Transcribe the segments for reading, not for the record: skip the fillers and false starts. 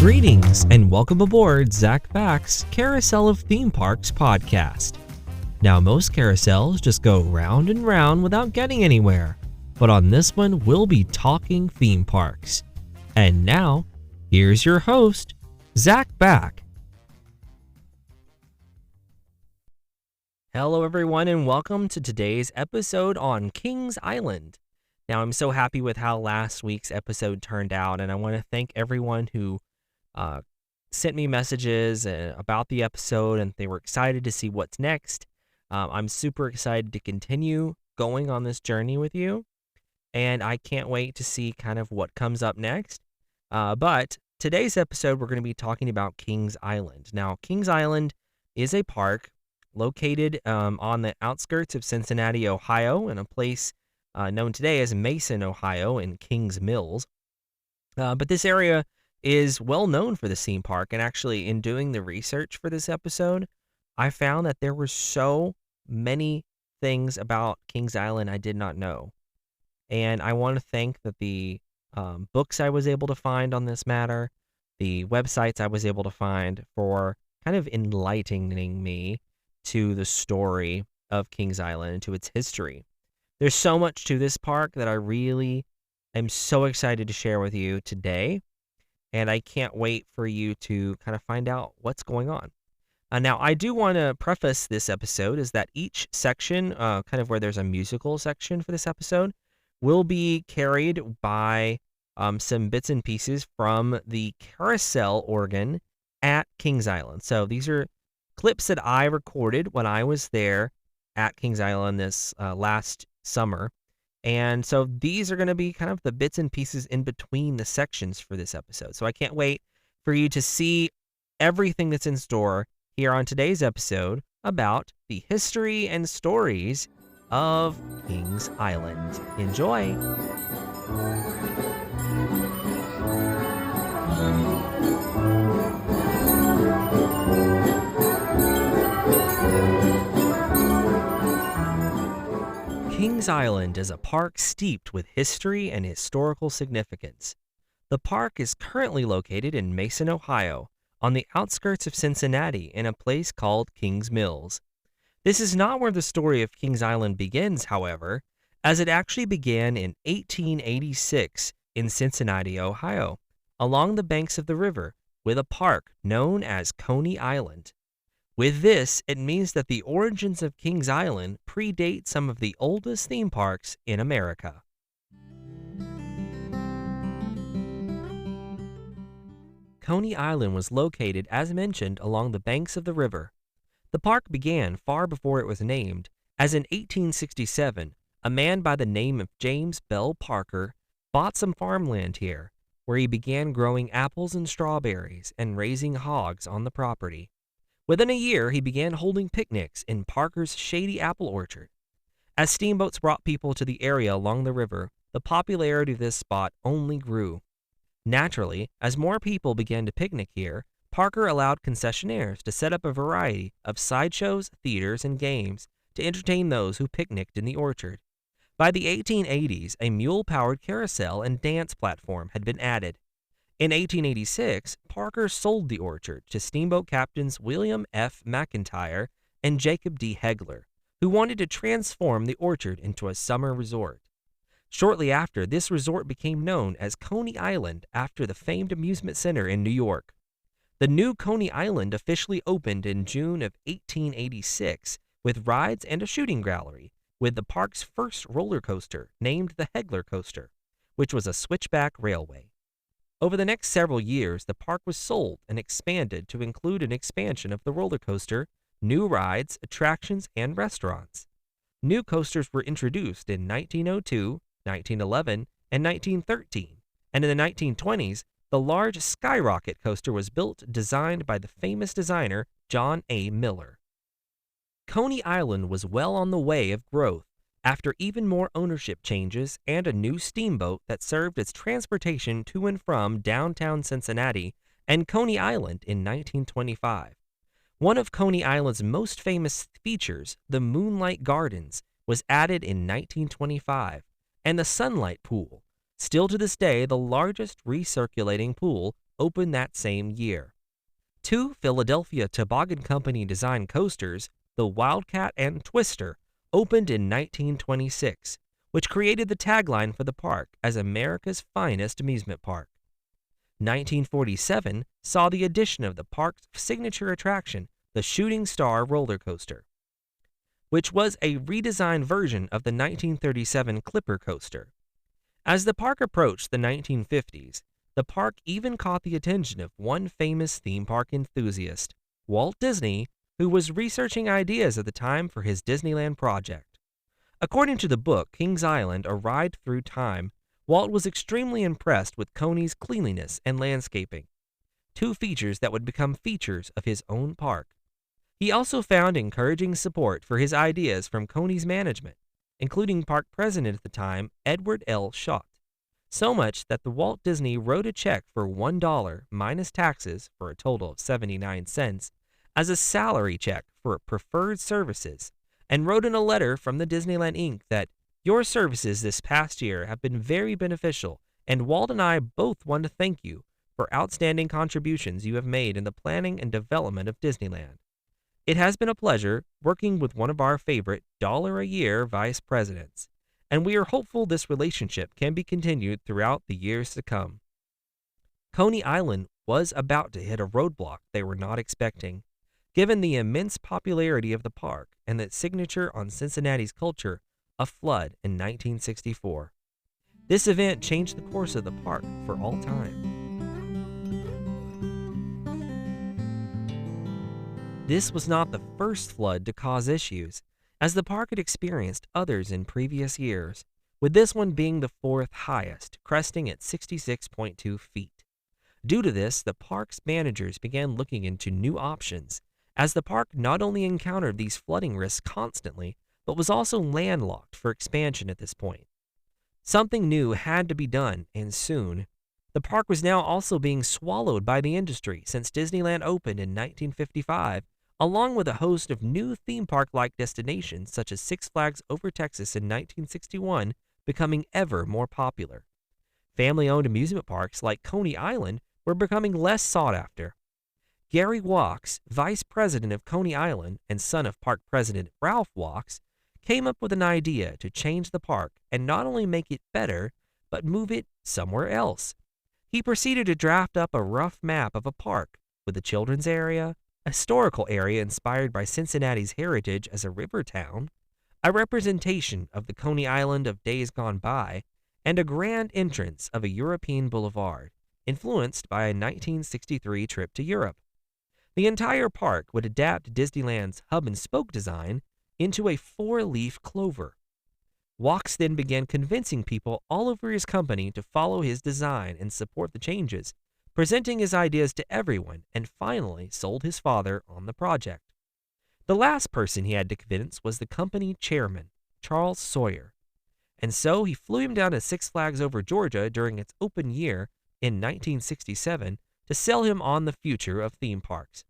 Greetings and welcome aboard Zach Back's Carousel of Theme Parks podcast. Now, most carousels just go round and round without getting anywhere, but on this one, we'll be talking theme parks. And now, here's your host, Zach Back. Hello, everyone, and welcome to today's episode on Kings Island. Now, I'm so happy with how last week's episode turned out, and I want to thank everyone who sent me messages about the episode, and they were excited to see what's next. I'm super excited to continue going on this journey with you, and I can't wait to see kind of what comes up next. But today's episode, we're going to be talking about Kings Island. Now, Kings Island is a park located on the outskirts of Cincinnati, Ohio, in a place known today as Mason, Ohio, in Kings Mills. But this area is well known for the theme park, and actually in doing the research for this episode, I found that there were so many things about Kings Island I did not know. And I want to thank that the books I was able to find on this matter, the websites I was able to find for kind of enlightening me to the story of Kings Island and to its history. There's so much to this park that I really am so excited to share with you today. And I can't wait for you to kind of find out what's going on. Now, I do want to preface this episode is that each section, kind of where there's a musical section for this episode, will be carried by some bits and pieces from the carousel organ at Kings Island. So these are clips that I recorded when I was there at Kings Island this last summer. And so these are going to be kind of the bits and pieces in between the sections for this episode. So I can't wait for you to see everything that's in store here on today's episode about the history and stories of Kings Island. Enjoy! Kings Island is a park steeped with history and historical significance. The park is currently located in Mason, Ohio, on the outskirts of Cincinnati in a place called Kings Mills. This is not where the story of Kings Island begins, however, as it actually began in 1886 in Cincinnati, Ohio, along the banks of the river, with a park known as Coney Island. With this, it means that the origins of Kings Island predate some of the oldest theme parks in America. Coney Island was located, as mentioned, along the banks of the river. The park began far before it was named, as in 1867, a man by the name of James Bell Parker bought some farmland here, where he began growing apples and strawberries and raising hogs on the property. Within a year, he began holding picnics in Parker's shady apple orchard. As steamboats brought people to the area along the river, the popularity of this spot only grew. Naturally, as more people began to picnic here, Parker allowed concessionaires to set up a variety of sideshows, theaters, and games to entertain those who picnicked in the orchard. By the 1880s, a mule-powered carousel and dance platform had been added. In 1886, Parker sold the orchard to steamboat captains William F. McIntyre and Jacob D. Hegler, who wanted to transform the orchard into a summer resort. Shortly after, this resort became known as Coney Island after the famed amusement center in New York. The new Coney Island officially opened in June of 1886 with rides and a shooting gallery, with the park's first roller coaster named the Hegler Coaster, which was a switchback railway. Over the next several years, the park was sold and expanded to include an expansion of the roller coaster, new rides, attractions, and restaurants. New coasters were introduced in 1902, 1911, and 1913, and in the 1920s, the large Skyrocket coaster was built, designed by the famous designer John A. Miller. Coney Island was well on the way of growth after even more ownership changes and a new steamboat that served as transportation to and from downtown Cincinnati and Coney Island in 1925. One of Coney Island's most famous features, the Moonlight Gardens, was added in 1925, and the Sunlight Pool, still to this day the largest recirculating pool opened that same year. Two Philadelphia Toboggan Company designed coasters, the Wildcat and Twister, opened in 1926, which created the tagline for the park as America's finest amusement park. 1947 saw the addition of the park's signature attraction, the Shooting Star roller coaster, which was a redesigned version of the 1937 Clipper coaster. As the park approached the 1950s, the park even caught the attention of one famous theme park enthusiast, Walt Disney, who was researching ideas at the time for his Disneyland project. According to the book Kings Island: A Ride Through Time, Walt was extremely impressed with Coney's cleanliness and landscaping, two features that would become features of his own park. He also found encouraging support for his ideas from Coney's management, including park president at the time, Edward L. Schott, so much that the Walt Disney wrote a check for $1 minus taxes for a total of 79 cents as a salary check for preferred services, and wrote in a letter from the Disneyland Inc. that your services this past year have been very beneficial, and Walt and I both want to thank you for outstanding contributions you have made in the planning and development of Disneyland. It has been a pleasure working with one of our favorite $1-a-year vice presidents, and we are hopeful this relationship can be continued throughout the years to come. Coney Island was about to hit a roadblock they were not expecting, given the immense popularity of the park and its signature on Cincinnati's culture, a flood in 1964. This event changed the course of the park for all time. This was not the first flood to cause issues, as the park had experienced others in previous years, with this one being the fourth highest, cresting at 66.2 feet. Due to this, the park's managers began looking into new options, as the park not only encountered these flooding risks constantly, but was also landlocked for expansion at this point. Something new had to be done, and soon. The park was now also being swallowed by the industry since Disneyland opened in 1955, along with a host of new theme park-like destinations such as Six Flags Over Texas in 1961 becoming ever more popular. Family-owned amusement parks like Coney Island were becoming less sought after. Gary Wachs, vice president of Coney Island and son of park president Ralph Wachs, came up with an idea to change the park and not only make it better, but move it somewhere else. He proceeded to draft up a rough map of a park with a children's area, a historical area inspired by Cincinnati's heritage as a river town, a representation of the Coney Island of days gone by, and a grand entrance of a European boulevard, influenced by a 1963 trip to Europe. The entire park would adapt Disneyland's hub-and-spoke design into a four-leaf clover. Wachs then began convincing people all over his company to follow his design and support the changes, presenting his ideas to everyone, and finally sold his father on the project. The last person he had to convince was the company chairman, Charles Sawyer, and so he flew him down to Six Flags Over Georgia during its open year in 1967 to sell him on the future of theme parks.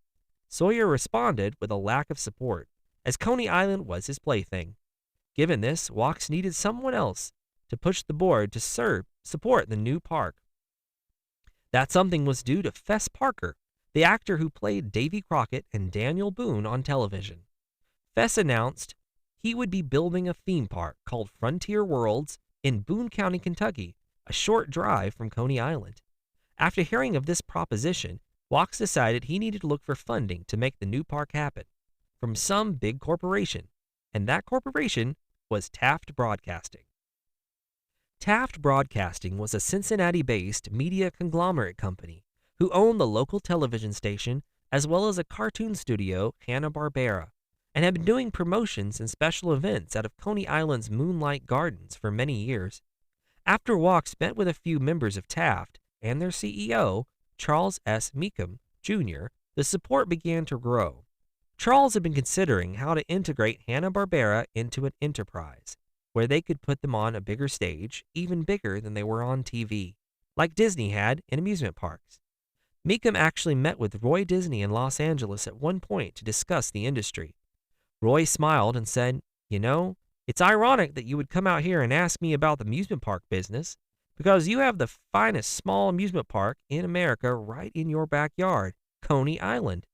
Sawyer responded with a lack of support, as Coney Island was his plaything. Given this, Wachs needed someone else to push the board to support the new park. That something was due to Fess Parker, the actor who played Davy Crockett and Daniel Boone on television. Fess announced he would be building a theme park called Frontier Worlds in Boone County, Kentucky, a short drive from Coney Island. After hearing of this proposition, Wachs decided he needed to look for funding to make the new park happen from some big corporation, and that corporation was Taft Broadcasting. Taft Broadcasting was a Cincinnati-based media conglomerate company who owned the local television station as well as a cartoon studio, Hanna-Barbera, and had been doing promotions and special events out of Coney Island's Moonlight Gardens for many years. After Wachs met with a few members of Taft and their CEO, Charles S. Meekum, Jr., the support began to grow. Charles had been considering how to integrate Hanna-Barbera into an enterprise, where they could put them on a bigger stage, even bigger than they were on TV, like Disney had in amusement parks. Meekum actually met with Roy Disney in Los Angeles at one point to discuss the industry. Roy smiled and said, "You know, it's ironic that you would come out here and ask me about the amusement park business, because you have the finest small amusement park in America right in your backyard, Coney Island.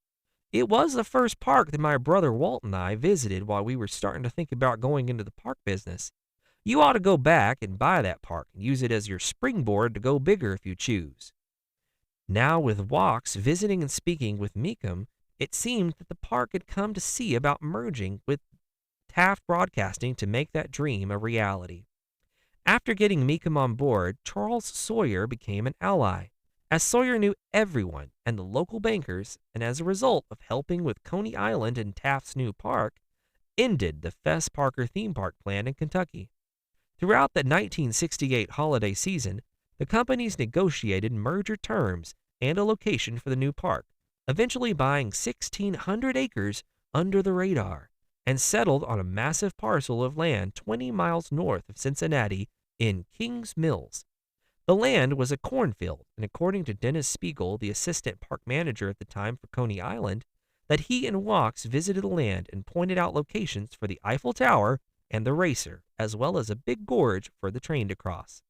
It was the first park that my brother Walt and I visited while we were starting to think about going into the park business. You ought to go back and buy that park and use it as your springboard to go bigger if you choose. Now, with Walks visiting and speaking with Meekum, it seemed that the park had come to see about merging with Taft Broadcasting to make that dream a reality. After getting Meekum on board, Charles Sawyer became an ally, as Sawyer knew everyone and the local bankers, and as a result of helping with Coney Island and Taft's new park, ended the Fess Parker theme park plan in Kentucky. Throughout the 1968 holiday season, the companies negotiated merger terms and a location for the new park, eventually buying 1,600 acres under the radar, and settled on a massive parcel of land 20 miles north of Cincinnati in Kings Mills. The land was a cornfield, and according to Dennis Spiegel, the assistant park manager at the time for Coney Island, that he and Walks visited the land and pointed out locations for the Eiffel Tower and the racer, as well as a big gorge for the train to cross.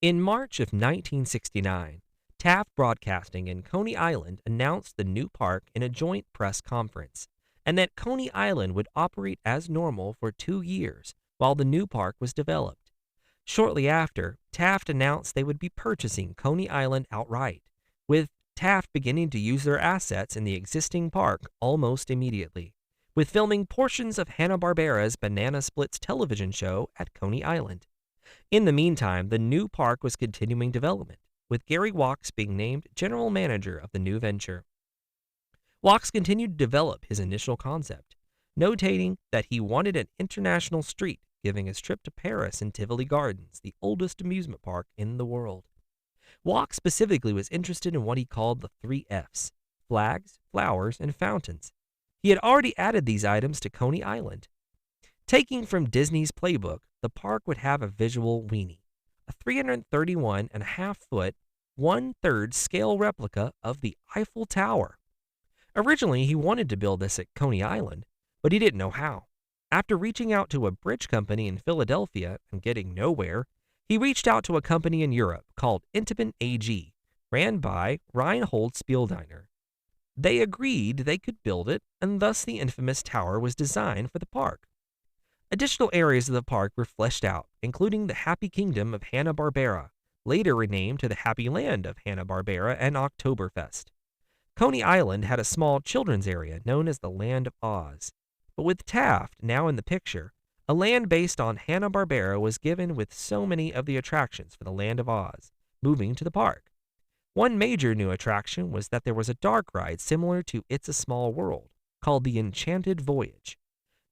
In March of 1969, Taft Broadcasting and Coney Island announced the new park in a joint press conference, and that Coney Island would operate as normal for 2 years while the new park was developed. Shortly after, Taft announced they would be purchasing Coney Island outright, with Taft beginning to use their assets in the existing park almost immediately, with filming portions of Hanna-Barbera's Banana Splits television show at Coney Island. In the meantime, the new park was continuing development, with Gary Walks being named general manager of the new venture. Walks continued to develop his initial concept, notating that he wanted an international street, giving his trip to Paris and Tivoli Gardens, the oldest amusement park in the world. Walks specifically was interested in what he called the 3 F's: flags, flowers, and fountains. He had already added these items to Coney Island. Taking from Disney's playbook, the park would have a visual weenie, a 331.5-foot, 1/3 scale replica of the Eiffel Tower. Originally, he wanted to build this at Coney Island, but he didn't know how. After reaching out to a bridge company in Philadelphia and getting nowhere, he reached out to a company in Europe called Intamin AG, ran by Reinhold Spieldeiner. They agreed they could build it, and thus the infamous tower was designed for the park. Additional areas of the park were fleshed out, including the Happy Kingdom of Hanna-Barbera, later renamed to the Happy Land of Hanna-Barbera and Oktoberfest. Coney Island had a small children's area known as the Land of Oz. But with Taft now in the picture, a land based on Hanna-Barbera was given with so many of the attractions for the Land of Oz, moving to the park. One major new attraction was that there was a dark ride similar to It's a Small World, called the Enchanted Voyage.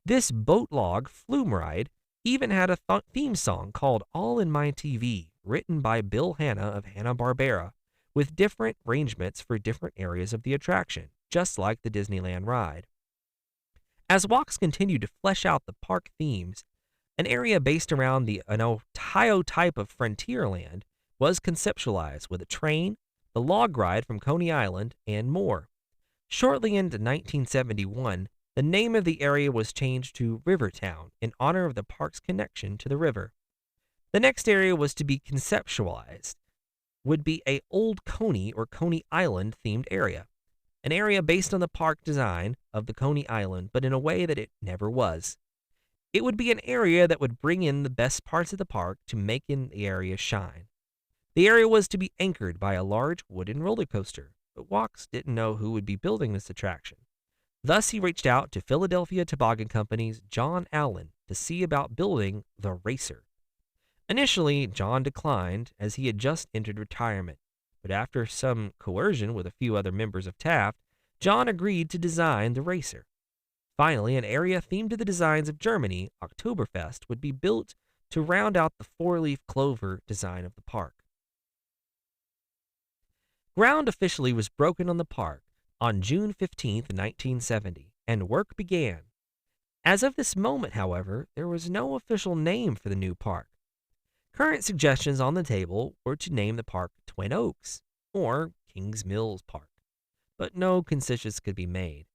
This boat log flume ride even had a theme song called All in My TV, written by Bill Hanna of Hanna-Barbera, with different arrangements for different areas of the attraction, just like the Disneyland ride. As Walks continued to flesh out the park themes, an area based around an Ohio type of Frontierland was conceptualized with a train, the log ride from Coney Island, and more. Shortly into 1971, the name of the area was changed to Rivertown in honor of the park's connection to the river. The next area was to be conceptualized, would be a Old Coney or Coney Island themed area, an area based on the park design of the Coney Island, but in a way that it never was. It would be an area that would bring in the best parts of the park to make the area shine. The area was to be anchored by a large wooden roller coaster, but Walks didn't know who would be building this attraction. Thus, he reached out to Philadelphia Toboggan Company's John Allen to see about building the Racer. Initially, John declined as he had just entered retirement, but after some coercion with a few other members of Taft, John agreed to design the Racer. Finally, an area themed to the designs of Germany, Oktoberfest, would be built to round out the four-leaf clover design of the park. Ground officially was broken on the park on June 15, 1970, and work began. As of this moment, however, there was no official name for the new park. Current suggestions on the table were to name the park Twin Oaks or Kings Mills Park, but no consensus could be made.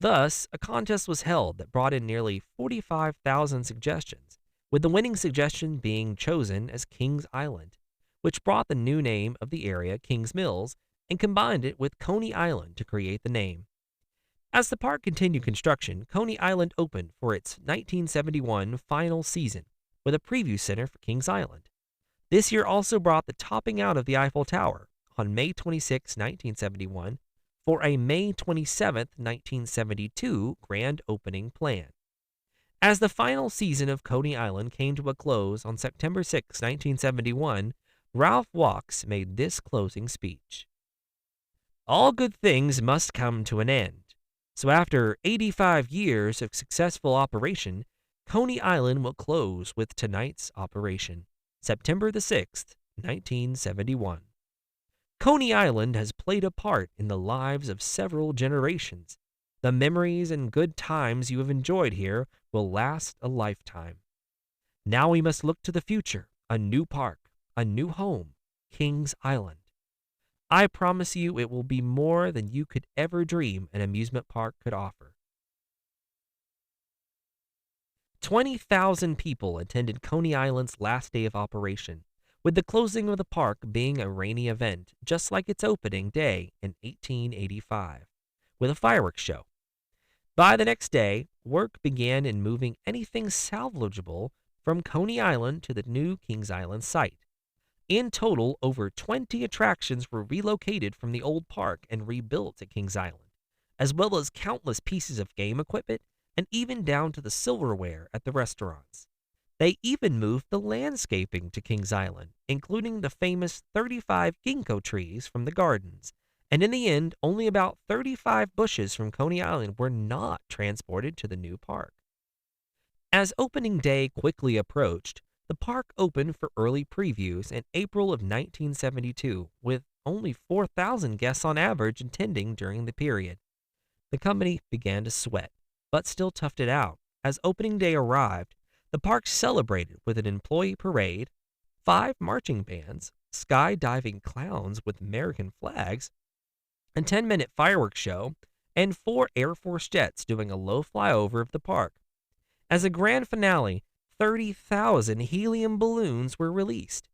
Thus, a contest was held that brought in nearly 45,000 suggestions, with the winning suggestion being chosen as Kings Island, which brought the new name of the area Kings Mills and combined it with Coney Island to create the name. As the park continued construction, Coney Island opened for its 1971 final season with a preview center for Kings Island. This year also brought the topping out of the Eiffel Tower on May 26, 1971, for a May 27, 1972 grand opening plan. As the final season of Coney Island came to a close on September 6, 1971, Ralph Walks made this closing speech. All good things must come to an end. So after 85 years of successful operation, Coney Island will close with tonight's operation, September the 6th, 1971. Coney Island has played a part in the lives of several generations. The memories and good times you have enjoyed here will last a lifetime. Now we must look to the future, a new park, a new home, Kings Island. I promise you it will be more than you could ever dream an amusement park could offer. 20,000 people attended Coney Island's last day of operation, with the closing of the park being a rainy event, just like its opening day in 1885, with a fireworks show. By the next day, work began in moving anything salvageable from Coney Island to the new Kings Island site. In total, over 20 attractions were relocated from the old park and rebuilt at Kings Island, as well as countless pieces of game equipment and even down to the silverware at the restaurants. They even moved the landscaping to Kings Island, including the famous 35 ginkgo trees from the gardens, and in the end, only about 35 bushes from Coney Island were not transported to the new park. As opening day quickly approached, the park opened for early previews in April of 1972, with only 4,000 guests on average attending during the period. The company began to sweat, but still toughed it out. As opening day arrived, the park celebrated with an employee parade, 5 marching bands, skydiving clowns with American flags, a 10-minute fireworks show, and 4 Air Force jets doing a low flyover of the park. As a grand finale, 30,000 helium balloons were released.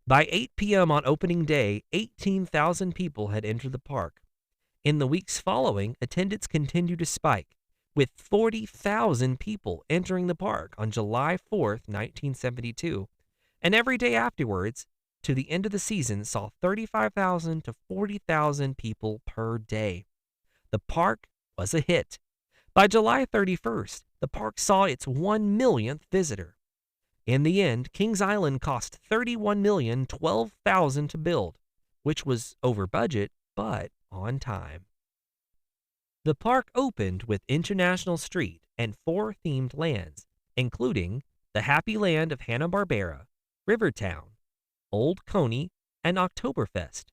By 8 p.m. on opening day, 18,000 people had entered the park. In the weeks following, attendance continued to spike, with 40,000 people entering the park on July 4th, 1972, and every day afterwards, to the end of the season, saw 35,000 to 40,000 people per day. The park was a hit. By July 31st, the park saw its 1 millionth visitor. In the end, Kings Island cost $31,012,000 to build, which was over budget, but on time. The park opened with International Street and 4 themed lands, including the Happy Land of Hanna-Barbera, Rivertown, Old Coney, and Oktoberfest.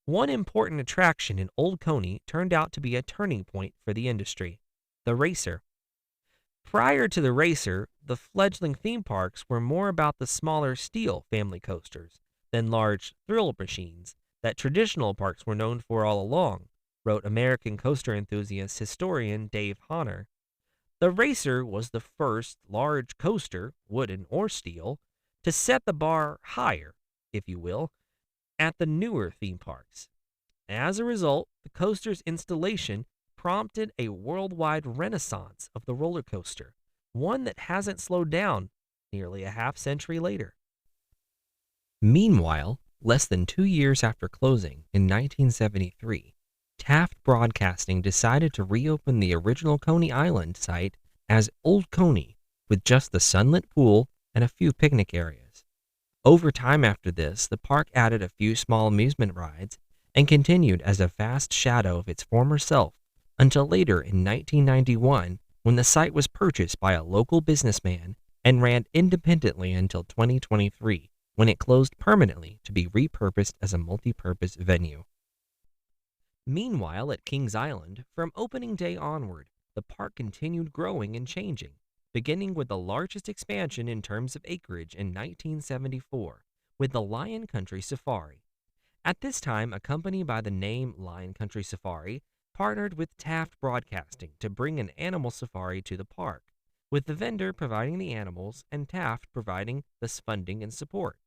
One important attraction in Old Coney turned out to be a turning point for the industry, the Racer. Prior to the Racer, the fledgling theme parks were more about the smaller steel family coasters than large thrill machines that traditional parks were known for all along, wrote American coaster enthusiast historian Dave Honner. The Racer was the first large coaster, wooden or steel, to set the bar higher, if you will, at the newer theme parks. As a result, the coaster's installation prompted a worldwide renaissance of the roller coaster, one that hasn't slowed down nearly a half-century later. Meanwhile, less than 2 years after closing in 1973, Taft Broadcasting decided to reopen the original Coney Island site as Old Coney, with just the sunlit pool and a few picnic areas. Over time after this, the park added a few small amusement rides and continued as a vast shadow of its former self until later in 1991, when the site was purchased by a local businessman and ran independently until 2023, when it closed permanently to be repurposed as a multi-purpose venue. Meanwhile, at Kings Island, from opening day onward, the park continued growing and changing, beginning with the largest expansion in terms of acreage in 1974, with the Lion Country Safari. At this time, a company by the name Lion Country Safari partnered with Taft Broadcasting to bring an animal safari to the park, with the vendor providing the animals and Taft providing the funding and support.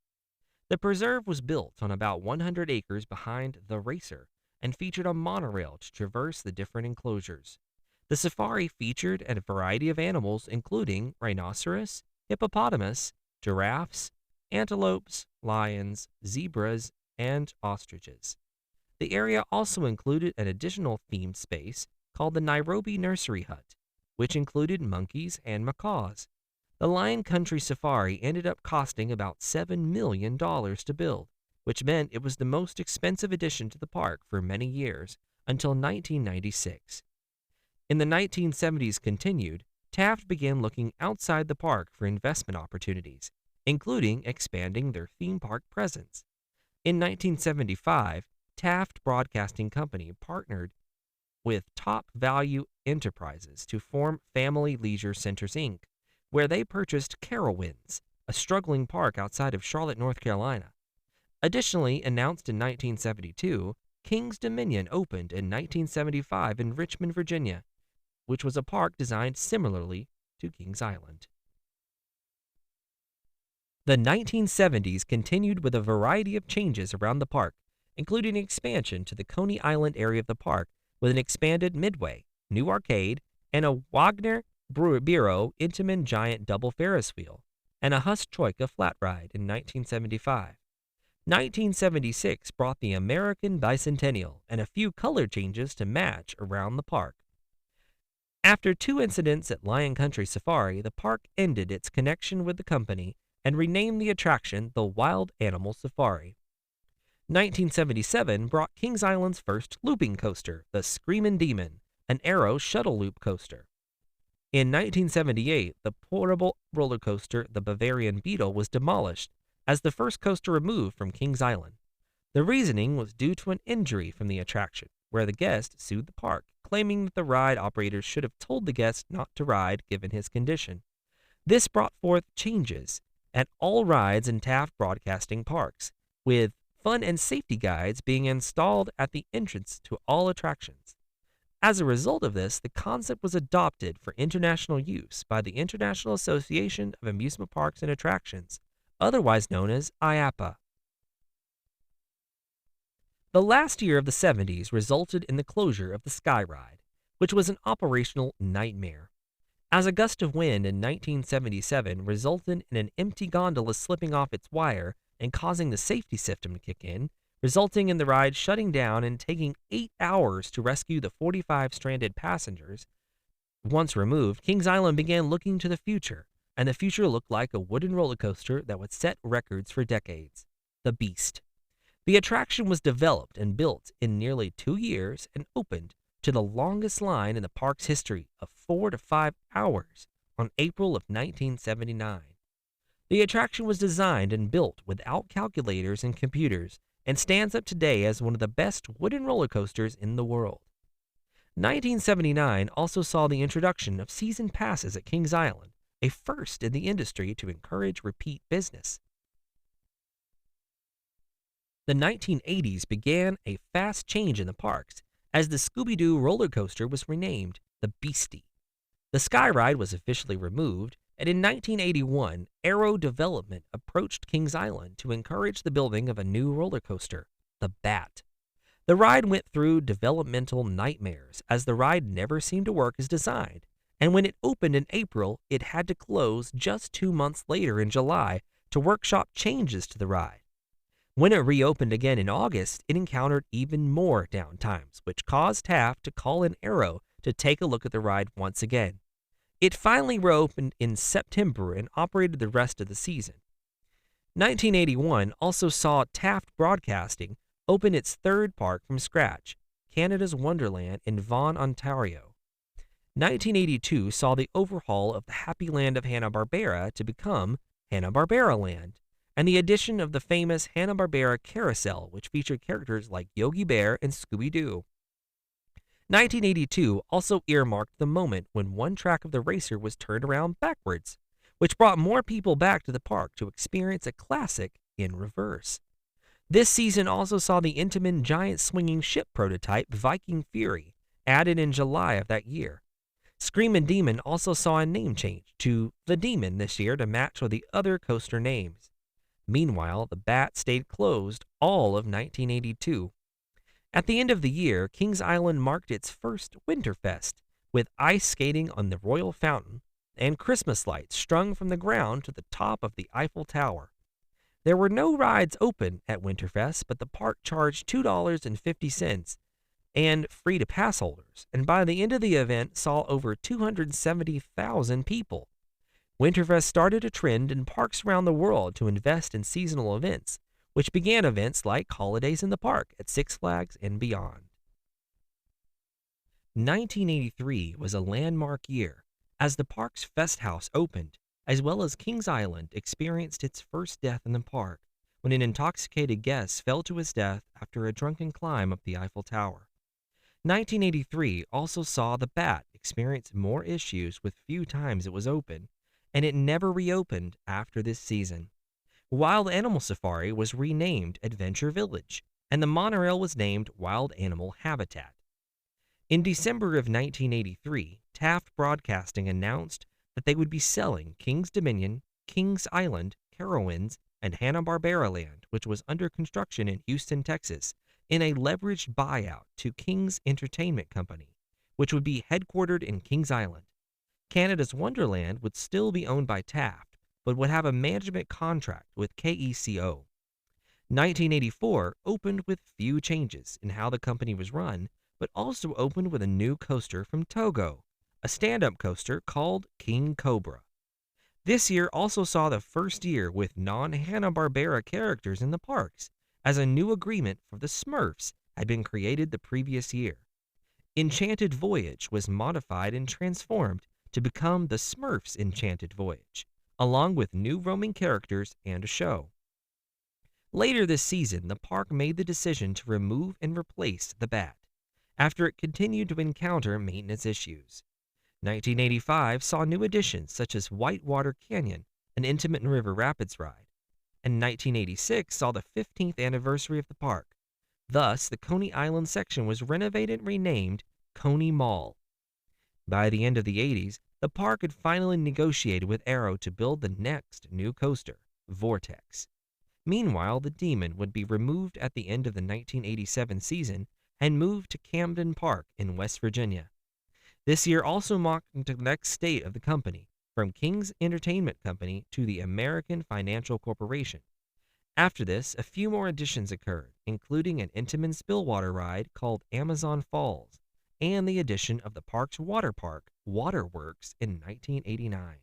The preserve was built on about 100 acres behind the racer and featured a monorail to traverse the different enclosures. The safari featured a variety of animals, including rhinoceros, hippopotamus, giraffes, antelopes, lions, zebras, and ostriches. The area also included an additional themed space called the Nairobi Nursery Hut, which included monkeys and macaws. The Lion Country Safari ended up costing about $7 million to build, which meant it was the most expensive addition to the park for many years, until 1996. In the 1970s continued, Taft began looking outside the park for investment opportunities, including expanding their theme park presence. In 1975, Taft Broadcasting Company partnered with Top Value Enterprises to form Family Leisure Centers, Inc., where they purchased Carowinds, a struggling park outside of Charlotte, North Carolina. Additionally, announced in 1972, King's Dominion opened in 1975 in Richmond, Virginia, which was a park designed similarly to Kings Island. The 1970s continued with a variety of changes around the park, including expansion to the Coney Island area of the park with an expanded midway, new arcade, and a Wagner Bureau Intamin giant double Ferris wheel, and a Huss Troika flat ride in 1975. 1976 brought the American Bicentennial and a few color changes to match around the park. After 2 incidents at Lion Country Safari, the park ended its connection with the company and renamed the attraction the Wild Animal Safari. 1977 brought Kings Island's first looping coaster, the Screamin' Demon, an Arrow shuttle loop coaster. In 1978, the portable roller coaster, the Bavarian Beetle, was demolished as the first coaster removed from Kings Island. The reasoning was due to an injury from the attraction, where the guest sued the park, claiming that the ride operators should have told the guest not to ride given his condition. This brought forth changes at all rides in Taft Broadcasting parks, with fun and safety guides being installed at the entrance to all attractions. As a result of this, the concept was adopted for international use by the International Association of Amusement Parks and Attractions, otherwise known as IAPA. The last year of the 70s resulted in the closure of the Sky Ride, which was an operational nightmare, as a gust of wind in 1977 resulted in an empty gondola slipping off its wire and causing the safety system to kick in, resulting in the ride shutting down and taking 8 hours to rescue the 45 stranded passengers. Once removed, Kings Island began looking to the future, and the future looked like a wooden roller coaster that would set records for decades, the Beast. The attraction was developed and built in nearly 2 years and opened to the longest line in the park's history of 4 to 5 hours on April of 1979. The attraction was designed and built without calculators and computers and stands up today as one of the best wooden roller coasters in the world. 1979 also saw the introduction of season passes at Kings Island, a first in the industry to encourage repeat business. The 1980s began a fast change in the parks as the Scooby-Doo roller coaster was renamed the Beastie. The Sky Ride was officially removed, and in 1981, Arrow Development approached Kings Island to encourage the building of a new roller coaster, the Bat. The ride went through developmental nightmares as the ride never seemed to work as designed, and when it opened in April, it had to close just 2 months later in July to workshop changes to the ride. When it reopened again in August, it encountered even more downtimes, which caused Taft to call in Arrow to take a look at the ride once again. It finally reopened in September and operated the rest of the season. 1981 also saw Taft Broadcasting open its third park from scratch, Canada's Wonderland in Vaughan, Ontario. 1982 saw the overhaul of the Happy Land of Hanna-Barbera to become Hanna-Barbera Land, and the addition of the famous Hanna-Barbera Carousel, which featured characters like Yogi Bear and Scooby-Doo. 1982 also earmarked the moment when one track of the racer was turned around backwards, which brought more people back to the park to experience a classic in reverse. This season also saw the Intamin giant swinging ship prototype Viking Fury, added in July of that year. Screamin' Demon also saw a name change to The Demon this year to match with the other coaster names. Meanwhile, the Bat stayed closed all of 1982. At the end of the year, Kings Island marked its first Winterfest, with ice skating on the Royal Fountain and Christmas lights strung from the ground to the top of the Eiffel Tower. There were no rides open at Winterfest, but the park charged $2.50 and free to pass holders, and by the end of the event saw over 270,000 people. Winterfest started a trend in parks around the world to invest in seasonal events, which began events like Holidays in the Park at Six Flags and beyond. 1983 was a landmark year as the park's Fest House opened, as well as Kings Island experienced its first death in the park when an intoxicated guest fell to his death after a drunken climb up the Eiffel Tower. 1983 also saw the Bat experience more issues with few times it was open, and it never reopened after this season. Wild Animal Safari was renamed Adventure Village, and the monorail was named Wild Animal Habitat. In December of 1983, Taft Broadcasting announced that they would be selling Kings Dominion, Kings Island, Carowinds, and Hanna-Barbera Land, which was under construction in Houston, Texas, in a leveraged buyout to Kings Entertainment Company, which would be headquartered in Kings Island. Canada's Wonderland would still be owned by Taft, but would have a management contract with KECO. 1984 opened with few changes in how the company was run, but also opened with a new coaster from Togo, a stand-up coaster called King Cobra. This year also saw the first year with non-Hanna-Barbera characters in the parks, as a new agreement for the Smurfs had been created the previous year. Enchanted Voyage was modified and transformed to become the Smurfs Enchanted Voyage, along with new roaming characters and a show. Later this season, the park made the decision to remove and replace the Bat, after it continued to encounter maintenance issues. 1985 saw new additions such as Whitewater Canyon, an Intamin River Rapids ride, and 1986 saw the 15th anniversary of the park. Thus, the Coney Island section was renovated and renamed Coney Mall. By the end of the 80s, the park had finally negotiated with Arrow to build the next new coaster, Vortex. Meanwhile, the Demon would be removed at the end of the 1987 season and moved to Camden Park in West Virginia. This year also marked the next state of the company, from Kings Entertainment Company to the American Financial Corporation. After this, a few more additions occurred, including an Intamin Spillwater ride called Amazon Falls, and the addition of the park's water park, Waterworks, in 1989.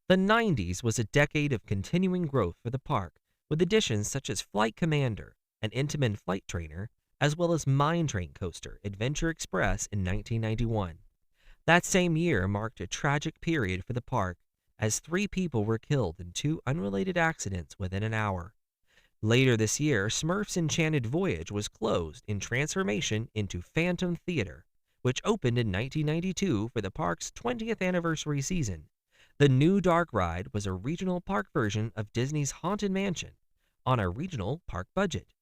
The 90s was a decade of continuing growth for the park, with additions such as Flight Commander, an Intamin flight trainer, as well as Mine Train coaster, Adventure Express, in 1991. That same year marked a tragic period for the park, as 3 people were killed in 2 unrelated accidents within an hour. Later this year, Smurfs Enchanted Voyage was closed in transformation into Phantom Theater, which opened in 1992 for the park's 20th anniversary season. The new dark ride was a regional park version of Disney's Haunted Mansion on a regional park budget.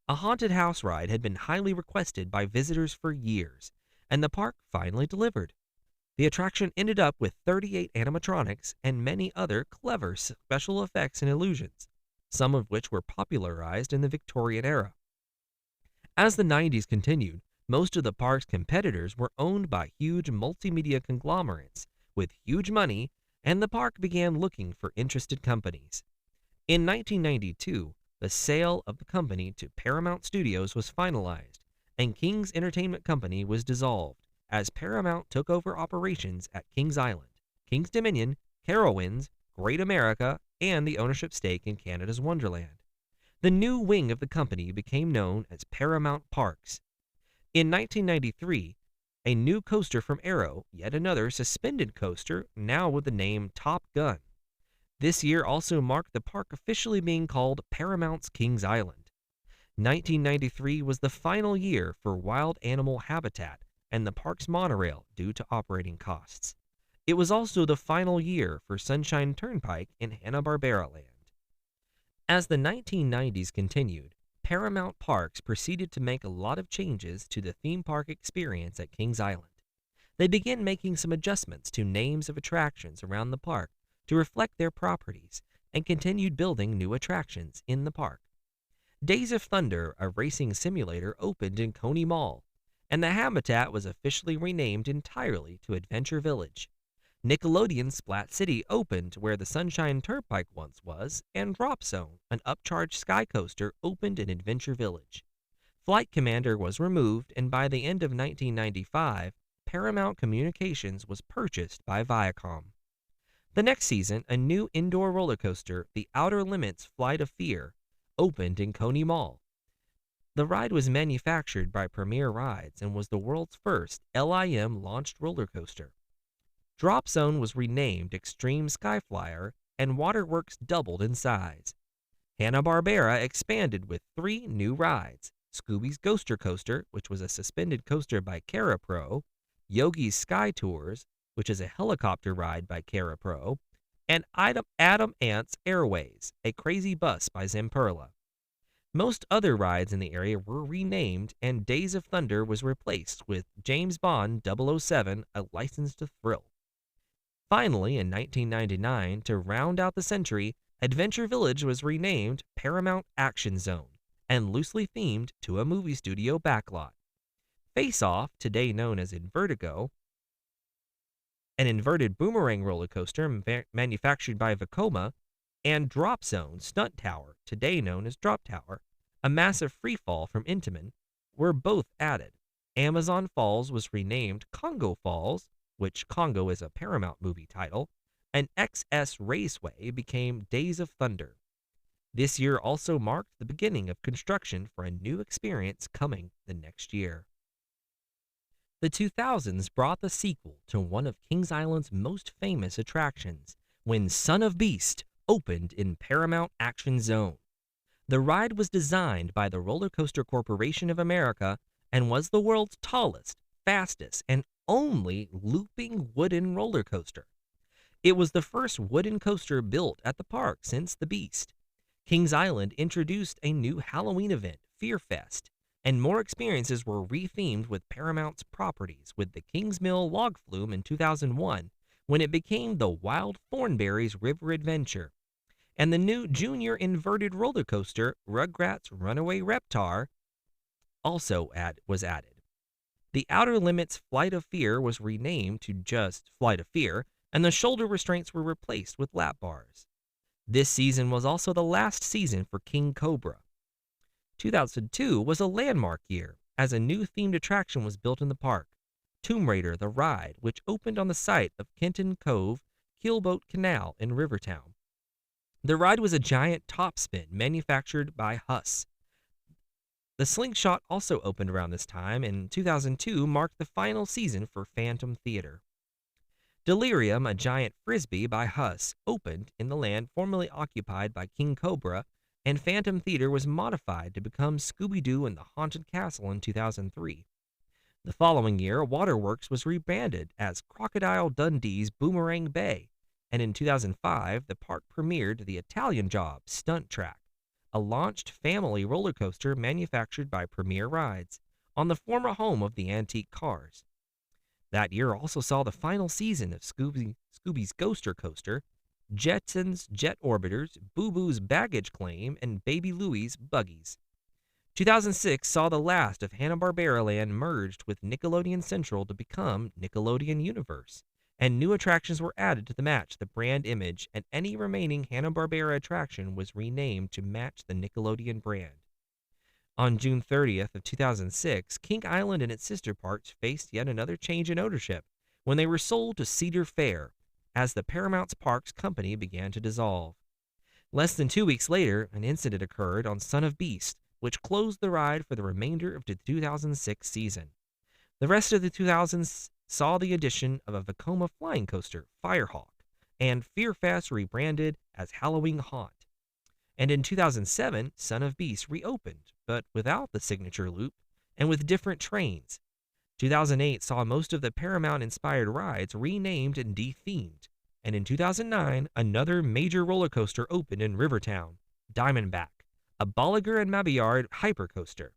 A haunted house ride had been highly requested by visitors for years, and the park finally delivered. The attraction ended up with 38 animatronics and many other clever special effects and illusions, some of which were popularized in the Victorian era. As the 90s continued, most of the park's competitors were owned by huge multimedia conglomerates with huge money, and the park began looking for interested companies. In 1992, the sale of the company to Paramount Studios was finalized, and Kings Entertainment Company was dissolved as Paramount took over operations at Kings Island, Kings Dominion, Carowinds, Great America, and the ownership stake in Canada's Wonderland. The new wing of the company became known as Paramount Parks. In 1993, a new coaster from Arrow, yet another suspended coaster, now with the name Top Gun. This year also marked the park officially being called Paramount's Kings Island. 1993 was the final year for Wild Animal Habitat and the park's monorail due to operating costs. It was also the final year for Sunshine Turnpike in Hanna-Barbera Land. As the 1990s continued, Paramount Parks proceeded to make a lot of changes to the theme park experience at Kings Island. They began making some adjustments to names of attractions around the park to reflect their properties and continued building new attractions in the park. Days of Thunder, a racing simulator, opened in Coney Mall, and the habitat was officially renamed entirely to Adventure Village. Nickelodeon Splat City opened where the Sunshine Turnpike once was, and Drop Zone, an upcharged sky coaster, opened in Adventure Village. Flight Commander was removed, and by the end of 1995, Paramount Communications was purchased by Viacom. The next season, a new indoor roller coaster, the Outer Limits Flight of Fear, opened in Coney Mall. The ride was manufactured by Premier Rides and was the world's first LIM launched roller coaster. Drop Zone was renamed Extreme Skyflyer, and Waterworks doubled in size. Hanna-Barbera expanded with 3 new rides: Scooby's Ghoster Coaster, which was a suspended coaster by CaraPro, Yogi's Sky Tours, which is a helicopter ride by CaraPro, and Adam Ant's Airways, a crazy bus by Zamperla. Most other rides in the area were renamed, and Days of Thunder was replaced with James Bond 007, A License to Thrill. Finally, in 1999, to round out the century, Adventure Village was renamed Paramount Action Zone and loosely themed to a movie studio backlot. Face Off, today known as Invertigo, an inverted boomerang roller coaster manufactured by Vekoma, and Drop Zone Stunt Tower, today known as Drop Tower, a massive freefall from Intamin, were both added. Amazon Falls was renamed Congo Falls, which Congo is a Paramount movie title, and XS Raceway became Days of Thunder. This year also marked the beginning of construction for a new experience coming the next year. The 2000s brought the sequel to one of Kings Island's most famous attractions, when Son of Beast opened in Paramount Action Zone. The ride was designed by the Roller Coaster Corporation of America and was the world's tallest, fastest, and only looping wooden roller coaster. It was the first wooden coaster built at the park since the Beast. Kings Island introduced a new Halloween event, Fear Fest, and more experiences were rethemed with Paramount's properties, with the Kings Mill Log Flume in 2001, when it became the Wild Thornberries River Adventure, and the new junior inverted roller coaster, Rugrats Runaway Reptar, also was added. The Outer Limits Flight of Fear was renamed to just Flight of Fear, and the shoulder restraints were replaced with lap bars. This season was also the last season for King Cobra. 2002 was a landmark year, as a new themed attraction was built in the park, Tomb Raider the Ride, which opened on the site of Kenton Cove Keelboat Canal in Rivertown. The ride was a giant topspin manufactured by Huss. The Slingshot also opened around this time, and 2002 marked the final season for Phantom Theater. Delirium, a giant frisbee by Huss, opened in the land formerly occupied by King Cobra, and Phantom Theater was modified to become Scooby-Doo and the Haunted Castle in 2003. The following year, Waterworks was rebranded as Crocodile Dundee's Boomerang Bay, and in 2005, the park premiered the Italian Job Stunt Track, a launched family roller coaster manufactured by Premier Rides, on the former home of the antique cars. That year also saw the final season of Scooby's Ghoster Coaster, Jetsons Jet Orbiters, Boo Boo's Baggage Claim, and Baby Louie's Buggies. 2006 saw the last of Hanna-Barbera Land merged with Nickelodeon Central to become Nickelodeon Universe, and new attractions were added to match the brand image, and any remaining Hanna-Barbera attraction was renamed to match the Nickelodeon brand. On June 30th of 2006, King Island and its sister parks faced yet another change in ownership when they were sold to Cedar Fair, as the Paramount's Parks company began to dissolve. Less than 2 weeks later, an incident occurred on Son of Beast, which closed the ride for the remainder of the 2006 season. The rest of the 2000s saw the addition of a Vekoma flying coaster, Firehawk, and Fear Fest rebranded as Halloween Haunt. And in 2007, Son of Beast reopened, but without the signature loop and with different trains. 2008 saw most of the Paramount-inspired rides renamed and de-themed, and in 2009, another major roller coaster opened in Rivertown, Diamondback, a Bolliger and Mabillard hypercoaster.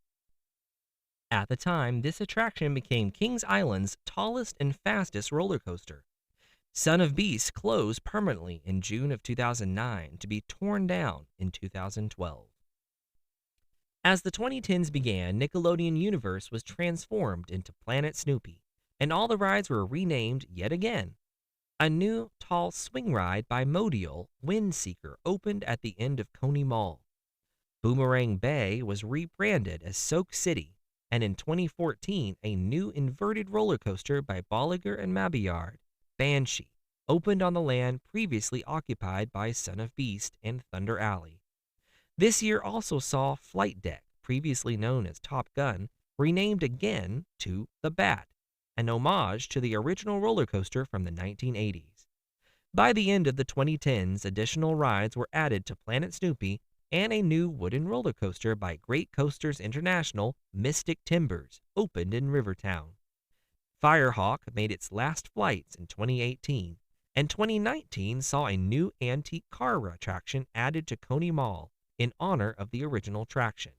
At the time, this attraction became Kings Island's tallest and fastest roller coaster. Son of Beast closed permanently in June of 2009 to be torn down in 2012. As the 2010s began, Nickelodeon Universe was transformed into Planet Snoopy, and all the rides were renamed yet again. A new tall swing ride by Modial, Windseeker, opened at the end of Coney Mall. Boomerang Bay was rebranded as Soak City, and in 2014, a new inverted roller coaster by Bolliger and Mabillard, Banshee, opened on the land previously occupied by Son of Beast and Thunder Alley. This year also saw Flight Deck, previously known as Top Gun, renamed again to The Bat, an homage to the original roller coaster from the 1980s. By the end of the 2010s, additional rides were added to Planet Snoopy, and a new wooden roller coaster by Great Coasters International, Mystic Timbers, opened in Rivertown. Firehawk made its last flights in 2018, and 2019 saw a new antique car attraction added to Coney Mall in honor of the original attraction.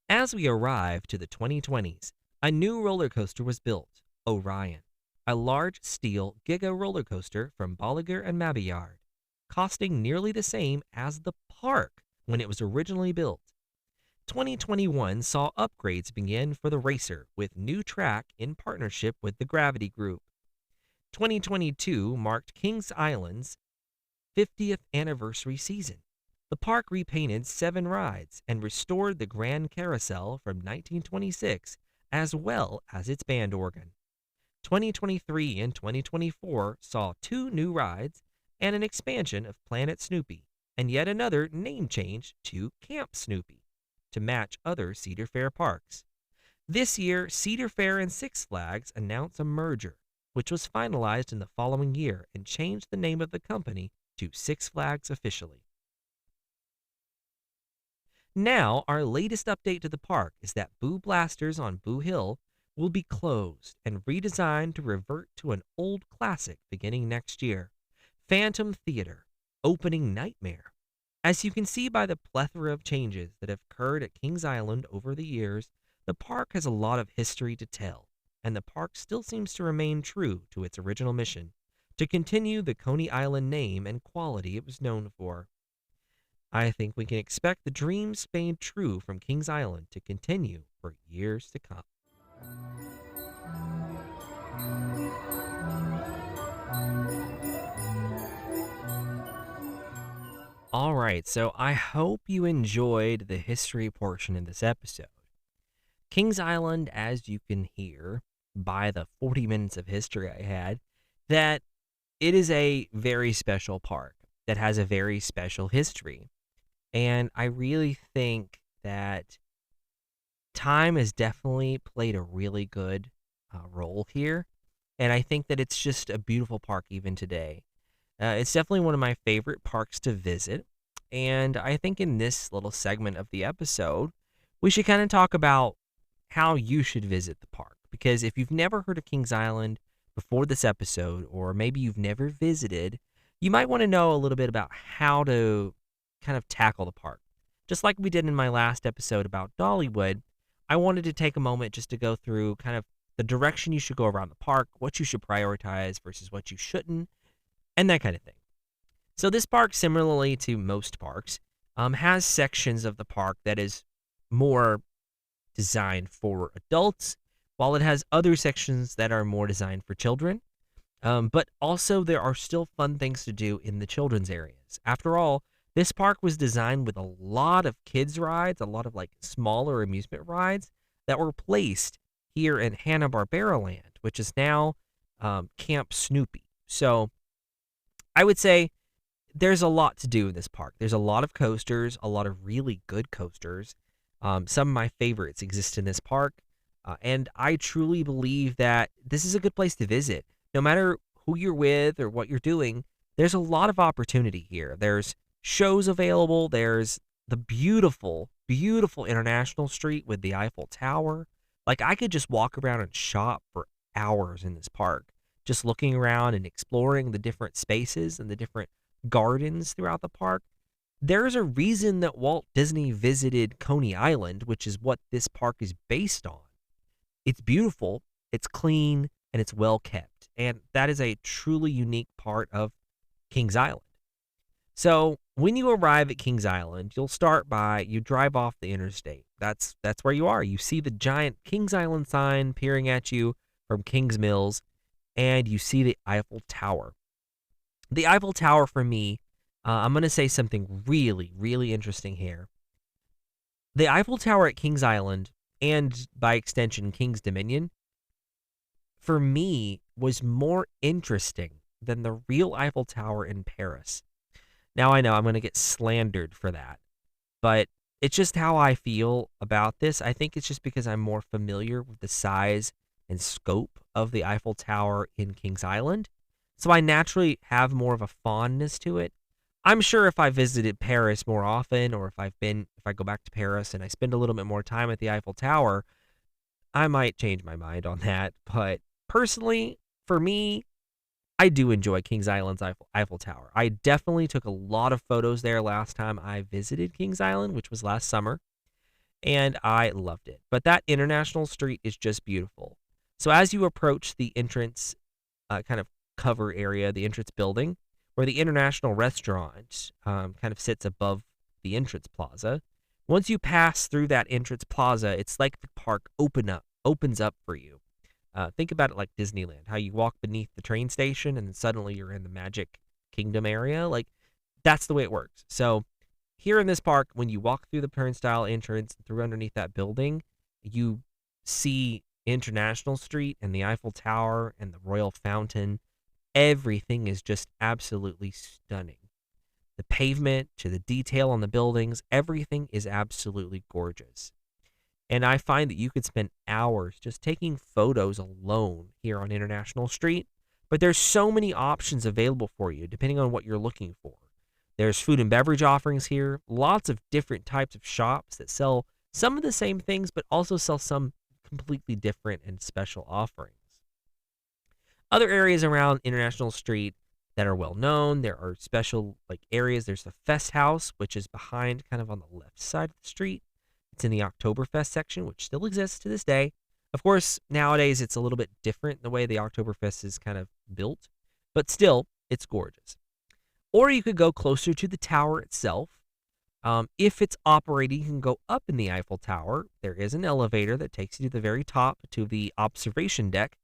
As we arrive to the 2020s, a new roller coaster was built, Orion, a large steel giga roller coaster from Bolliger and Mabillard, costing nearly the same as the park when it was originally built. 2021 saw upgrades begin for the racer with new track in partnership with the Gravity Group. 2022 marked Kings Island's 50th anniversary season. The park repainted 7 rides and restored the Grand Carousel from 1926 as well as its band organ. 2023 and 2024 saw 2 new rides and an expansion of Planet Snoopy, and yet another name change to Camp Snoopy to match other Cedar Fair parks. This year, Cedar Fair and Six Flags announced a merger, which was finalized in the following year and changed the name of the company to Six Flags officially. Now, our latest update to the park is that Boo Blasters on Boo Hill will be closed and redesigned to revert to an old classic beginning next year, Phantom Theater, Opening Nightmare. As you can see by the plethora of changes that have occurred at Kings Island over the years, the park has a lot of history to tell, and the park still seems to remain true to its original mission, to continue the Coney Island name and quality it was known for. I think we can expect the dreams made true from Kings Island to continue for years to come. All right, so I hope you enjoyed the history portion of this episode. Kings Island, as you can hear by the 40 minutes of history I had, that it is a very special park that has a very special history. And I really think that time has definitely played a really good role here. And I think that it's just a beautiful park even today. It's definitely one of my favorite parks to visit. And I think in this little segment of the episode, we should kind of talk about how you should visit the park. Because if you've never heard of Kings Island before this episode, or maybe you've never visited, you might want to know a little bit about how to kind of tackle the park. Just like we did in my last episode about Dollywood, I wanted to take a moment just to go through kind of the direction you should go around the park, what you should prioritize versus what you shouldn't, and that kind of thing. So this park, similarly to most parks, has sections of the park that is more designed for adults, while it has other sections that are more designed for children. But also there are still fun things to do in the children's areas. After all, this park was designed with a lot of kids rides, a lot of like smaller amusement rides that were placed here in Hanna-Barbera Land, which is now Camp Snoopy. So I would say there's a lot to do in this park. There's a lot of coasters, a lot of really good coasters. Some of my favorites exist in this park. And I truly believe that this is a good place to visit. No matter who you're with or what you're doing, there's a lot of opportunity here. There's shows available. There's the beautiful, beautiful International Street with the Eiffel Tower. Like, I could just walk around and shop for hours in this park, just looking around and exploring the different spaces and the different gardens throughout the park. There's a reason that Walt Disney visited Coney Island, which is what this park is based on. It's beautiful, it's clean, and it's well kept. And that is a truly unique part of Kings Island. So when you arrive at Kings Island, you drive off the interstate. That's where you are. You see the giant Kings Island sign peering at you from Kings Mills, and you see the Eiffel Tower. The Eiffel Tower for me, I'm going to say something really, really interesting here. The Eiffel Tower at Kings Island, and by extension Kings Dominion, for me was more interesting than the real Eiffel Tower in Paris. Now I know I'm going to get slandered for that, but it's just how I feel about this. I think it's just because I'm more familiar with the size and scope of the Eiffel Tower in Kings Island, so I naturally have more of a fondness to it. I'm sure if I visited Paris more often, or if I go back to Paris and I spend a little bit more time at the Eiffel Tower, I might change my mind on that. But personally, for me, I do enjoy Kings Island's Eiffel Tower. I definitely took a lot of photos there last time I visited Kings Island, which was last summer, and I loved it. But that International Street is just beautiful. So as you approach the entrance kind of cover area, the entrance building, where the International Restaurant kind of sits above the entrance plaza, once you pass through that entrance plaza, it's like the park opens up for you. Think about it like Disneyland, how you walk beneath the train station and then suddenly you're in the Magic Kingdom area. Like, that's the way it works. So here in this park, when you walk through the turnstile entrance, through underneath that building, you see International Street and the Eiffel Tower and the Royal Fountain. Everything is just absolutely stunning. The pavement to the detail on the buildings, everything is absolutely gorgeous. And I find that you could spend hours just taking photos alone here on International Street, but there's so many options available for you depending on what you're looking for. There's food and beverage offerings here, lots of different types of shops that sell some of the same things, but also sell some completely different and special offerings. Other areas around International Street that are well known, there are special areas. There's the Fest House, which is behind kind of on the left side of the street. It's in the Oktoberfest section, which still exists to this day. Of course, nowadays it's a little bit different the way the Oktoberfest is kind of built, but still, it's gorgeous. Or you could go closer to the tower itself. If it's operating, you can go up in the Eiffel Tower. There is an elevator that takes you to the very top to the observation deck.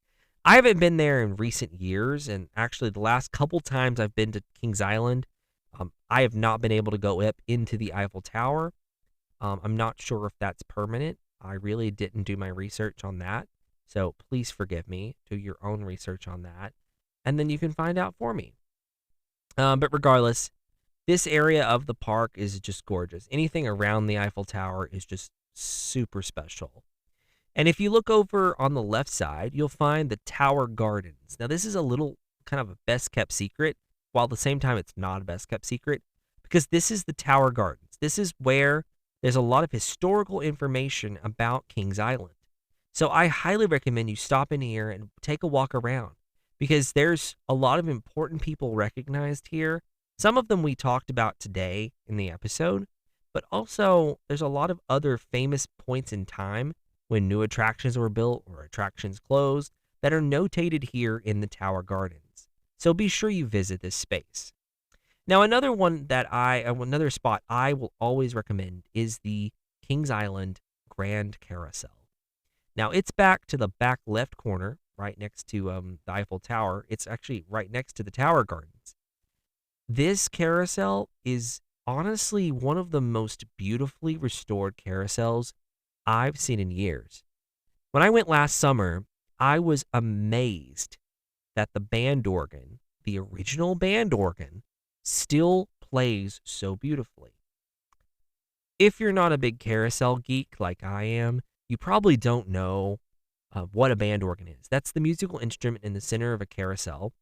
I haven't been there in recent years, and actually the last couple times I've been to Kings Island, I have not been able to go up into the Eiffel Tower. I'm not sure if that's permanent. I really didn't do my research on that, so please forgive me. Do your own research on that, and then you can find out for me. But regardless, this area of the park is just gorgeous. Anything around the Eiffel Tower is just super special. And if you look over on the left side, you'll find the Tower Gardens. Now, this is a little kind of a best-kept secret, while at the same time it's not a best-kept secret, because this is the Tower Gardens. This is where there's a lot of historical information about Kings Island. So I highly recommend you stop in here and take a walk around, because there's a lot of important people recognized here. Some of them we talked about today in the episode, but also there's a lot of other famous points in time when new attractions were built or attractions closed that are notated here in the Tower Gardens. So be sure you visit this space. Now, another spot I will always recommend is the Kings Island Grand Carousel. Now, it's back to the back left corner, right next to the Eiffel Tower. It's actually right next to the Tower Gardens. This carousel is honestly one of the most beautifully restored carousels I've seen in years. When I went last summer, I was amazed that the band organ, the original band organ, still plays so beautifully. If you're not a big carousel geek like I am, you probably don't know what a band organ is. That's the musical instrument in the center of a carousel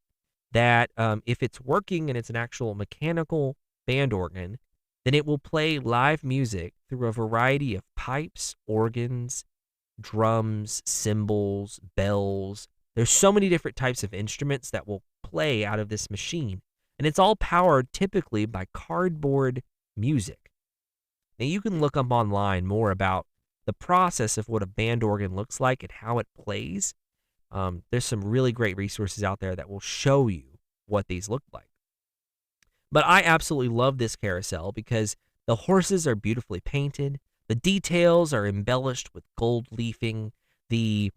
that if it's working and it's an actual mechanical band organ, then it will play live music through a variety of pipes, organs, drums, cymbals, bells. There's so many different types of instruments that will play out of this machine. And it's all powered typically by cardboard music. Now, you can look up online more about the process of what a band organ looks like and how it plays. There's some really great resources out there that will show you what these look like. But I absolutely love this carousel because the horses are beautifully painted. The details are embellished with gold leafing. The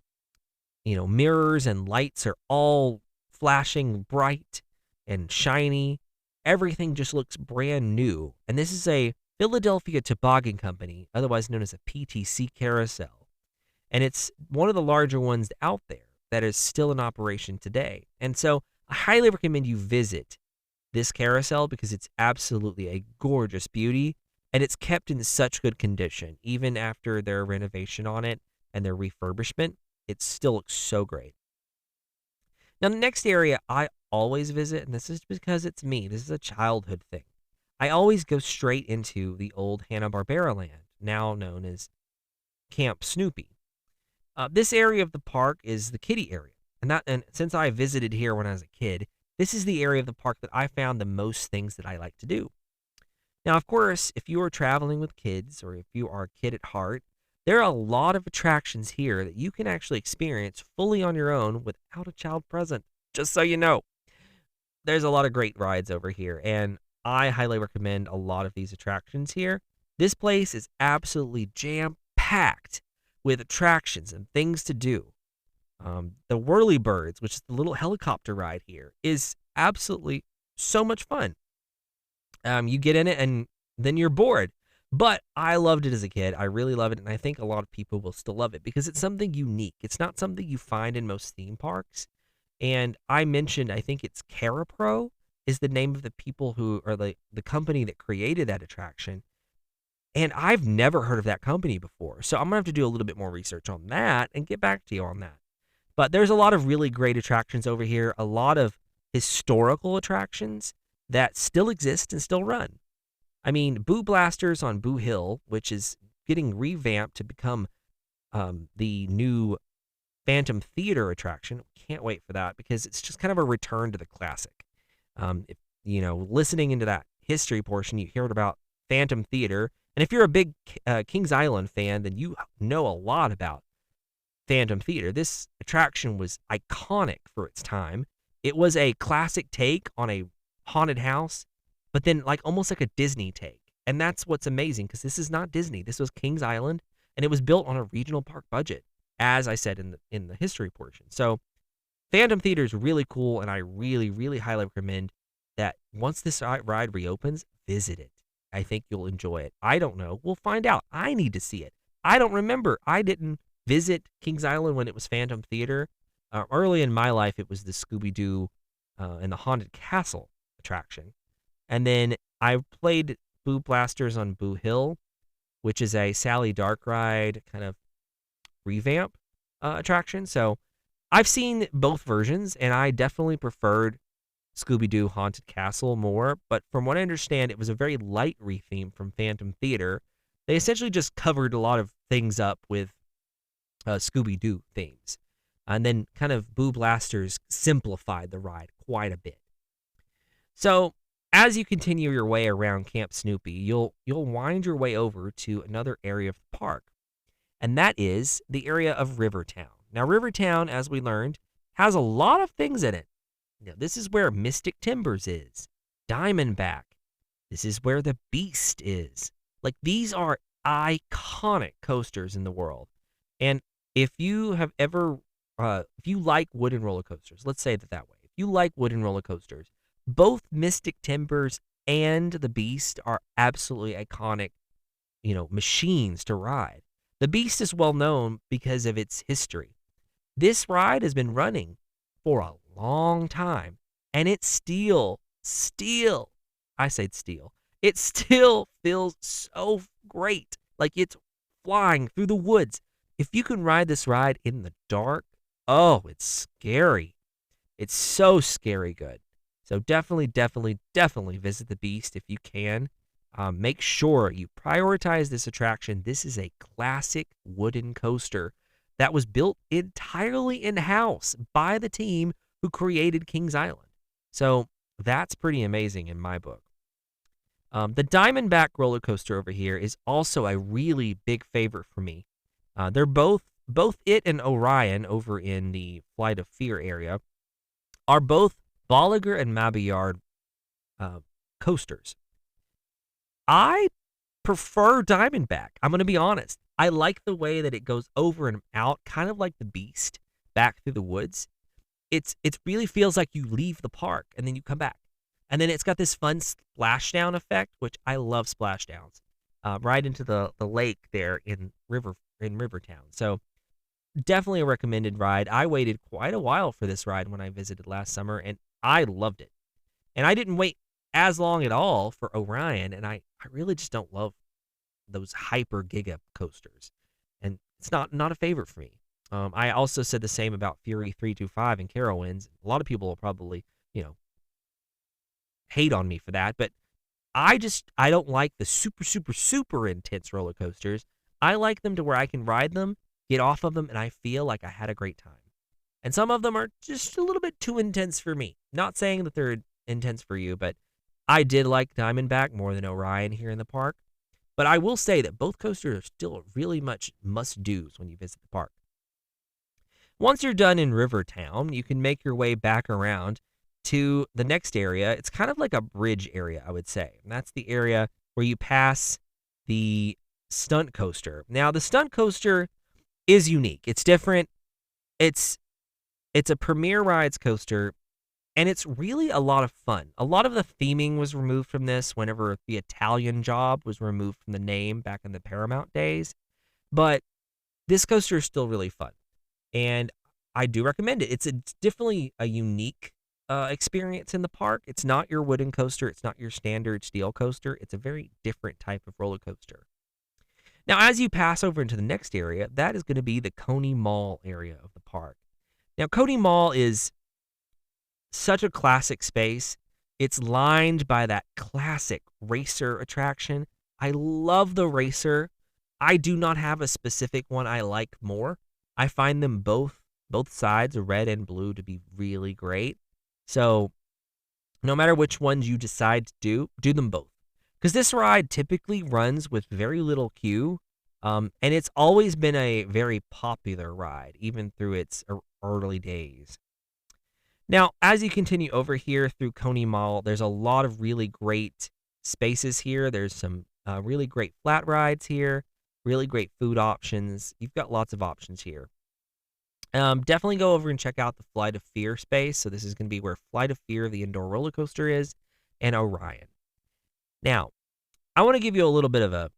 mirrors and lights are all flashing bright and shiny. Everything just looks brand new. And this is a Philadelphia Toboggan Company, otherwise known as a PTC carousel. And it's one of the larger ones out there that is still in operation today. And so I highly recommend you visit this carousel because it's absolutely a gorgeous beauty, and it's kept in such good condition. Even after their renovation on it and their refurbishment, it still looks so great. Now, the next area I always visit, and this is because it's me, this is a childhood thing. I always go straight into the old Hanna-Barbera land, now known as Camp Snoopy. This area of the park is the kiddie area, and since I visited here when I was a kid, this is the area of the park that I found the most things that I like to do. Now, of course, if you are traveling with kids or if you are a kid at heart, there are a lot of attractions here that you can actually experience fully on your own without a child present, just so you know. There's a lot of great rides over here, and I highly recommend a lot of these attractions here. This place is absolutely jam-packed with attractions and things to do. The Whirlybirds, which is the little helicopter ride here, is absolutely so much fun. You get in it and then you're bored. But I loved it as a kid. I really love it, and I think a lot of people will still love it because it's something unique. It's not something you find in most theme parks. And I mentioned, I think it's CaraPro is the name of the people who are the company that created that attraction. And I've never heard of that company before. So I'm going to have to do a little bit more research on that and get back to you on that. But there's a lot of really great attractions over here, a lot of historical attractions that still exist and still run. I mean, Boo Blasters on Boo Hill, which is getting revamped to become the new Phantom Theater attraction. Can't wait for that because it's just kind of a return to the classic. If listening into that history portion, you heard about Phantom Theater. And if you're a big Kings Island fan, then you know a lot about Phantom Theater. This attraction was iconic for its time. It was a classic take on a haunted house, but then almost like a Disney take. And that's what's amazing because this is not Disney. This was Kings Island, and it was built on a regional park budget, as I said in the history portion. So Phantom Theater is really cool, and I really, really highly recommend that once this ride reopens, visit it. I think you'll enjoy it. I don't know. We'll find out. I need to see it. I don't remember. I didn't visit Kings Island when it was Phantom Theater. Early in my life, it was the Scooby-Doo and the Haunted Castle attraction. And then I played Boo Blasters on Boo Hill, which is a Sally Dark ride kind of revamp attraction. So I've seen both versions, and I definitely preferred Scooby-Doo Haunted Castle more. But from what I understand, it was a very light retheme from Phantom Theater. They essentially just covered a lot of things up with Scooby-Doo themes. And then kind of Boo Blasters simplified the ride quite a bit. So as you continue your way around Camp Snoopy, you'll wind your way over to another area of the park, and that is the area of Rivertown. Now, Rivertown, as we learned, has a lot of things in it. Now, this is where Mystic Timbers is, Diamondback. This is where the Beast is. These are iconic coasters in the world. And if you have ever, if you like wooden roller coasters, let's say it that way. If you like wooden roller coasters, both Mystic Timbers and the Beast are absolutely iconic, machines to ride. The Beast is well known because of its history. This ride has been running for a long time, and it still, it still feels so great. It's flying through the woods. If you can ride this ride in the dark, oh, it's scary. It's so scary good. So definitely visit the Beast if you can. Make sure you prioritize this attraction. This is a classic wooden coaster that was built entirely in-house by the team who created Kings Island. So that's pretty amazing in my book. The Diamondback roller coaster over here is also a really big favorite for me. They're both it and Orion over in the Flight of Fear area are both Bolliger and Mabillard uh, coasters. I prefer Diamondback. I'm going to be honest. I like the way that it goes over and out, kind of like the Beast back through the woods. It really feels like you leave the park and then you come back. And then it's got this fun splashdown effect, which I love splashdowns. Right into the lake there in Rivertown. So definitely a recommended ride. I waited quite a while for this ride when I visited last summer, and I loved it. And I didn't wait as long at all for Orion, and I really just don't love those hyper giga coasters, and it's not a favorite for me. I also said the same about Fury 325 and Carowinds. A lot of people will probably, you know, hate on me for that, but I don't like the super intense roller coasters. I like them to where I can ride them, get off of them, and I feel like I had a great time. And some of them are just a little bit too intense for me. Not saying that they're intense for you, but I did like Diamondback more than Orion here in the park. But I will say that both coasters are still really much must-dos when you visit the park. Once you're done in Rivertown, you can make your way back around to the next area. It's kind of like a bridge area, I would say. And that's the area where you pass the stunt coaster. Now, the stunt coaster is unique. It's different. It's a Premier Rides coaster, and it's really a lot of fun. A lot of the theming was removed from this whenever the Italian Job was removed from the name back in the Paramount days. But this coaster is still really fun, and I do recommend it. It's definitely a unique experience in the park. It's not your wooden coaster. It's not your standard steel coaster. It's a very different type of roller coaster. Now, as you pass over into the next area, that is going to be the Coney Mall area of the park. Now, Coney Mall is such a classic space. It's lined by that classic racer attraction. I love the racer. I do not have a specific one I like more. I find them both sides, red and blue, to be really great. So no matter which ones you decide to do them both. Because this ride typically runs with very little queue, and it's always been a very popular ride, even through its early days. Now, as you continue over here through Coney Mall, there's a lot of really great spaces here. There's some really great flat rides here, really great food options. You've got lots of options here. Definitely go over and check out the Flight of Fear space. So this is going to be where Flight of Fear, the indoor roller coaster, is, and Orion. Now, I want to give you a little bit of a